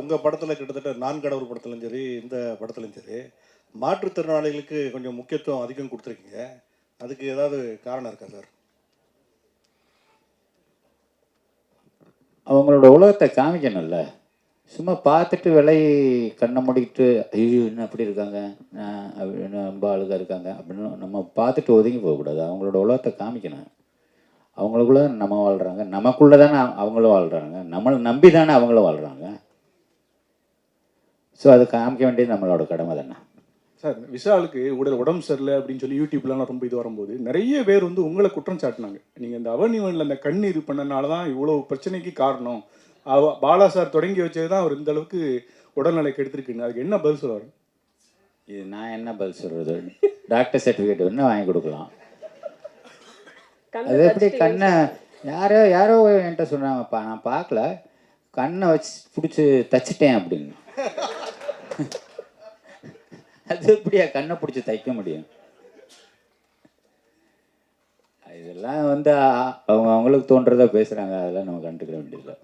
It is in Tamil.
உங்கள் படத்தில் கிட்டத்தட்ட நான் கடவுள் படத்துலையும் சரி, இந்த படத்துலையும் சரி, மாற்றுத்திறனாளிகளுக்கு கொஞ்சம் முக்கியத்துவம் அதிகம் கொடுத்துருக்கீங்க. அதுக்கு ஏதாவது காரணம் இருக்கா சார்? அவங்களோட உலகத்தை காமிக்கணும்ல. சும்மா பார்த்துட்டு விலை கண்ணை மூடிக்கிட்டு ஐயோ என்ன அப்படி இருக்காங்க, ரொம்ப அழுகாக இருக்காங்க அப்படின்னு நம்ம பார்த்துட்டு ஒதுங்கி போகக்கூடாது. அவங்களோட உலகத்தை காமிக்கணும். அவங்களுக்குள்ள நம்ம வாழ்கிறாங்க, நமக்குள்ளே தானே அவங்களும் வாழ்கிறாங்க, நம்மளை நம்பி தானே அவங்களும் வாழ்கிறாங்க. ஸோ அது காமிக்க வேண்டியது நம்மளோட கடமை தானே. சார், விஷாலுக்கு உடம்பு சரியில்லை அப்படின்னு சொல்லி யூடியூப்லாம் ரொம்ப இது வரும்போது நிறைய பேர் வந்து உங்களை குற்றம் சாட்டினாங்க. நீங்கள் இந்த அவனிவனில் அந்த கண் இது பண்ணனால தான் இவ்வளோ பிரச்சனைக்கு காரணம். பாலா சார் தொடங்கி வச்சது தான் அவர் இந்த அளவுக்கு உடல்நிலை கெடுத்துருக்குன்னு. அதுக்கு என்ன பதில் சொல்லுவார்? இது நான் என்ன பதில் சொல்கிறது? டாக்டர் சர்டிஃபிகேட் வேணால் வாங்கி கொடுக்கலாம். அது எப்படி கண்ணை யாரோ என்கிட்ட சொன்னாங்கப்பா, நான் பார்க்கல, கண்ணை வச்சு பிடிச்சி தச்சிட்டேன் அப்படின்னு. அது எப்படியா கண்ணை பிடிச்சி தைக்க முடியும்? இதெல்லாம் வந்து அவங்களுக்கு தோன்றதை பேசுகிறாங்க, அதெல்லாம் நம்ம கண்டுக்கிற வேண்டியதில்லை.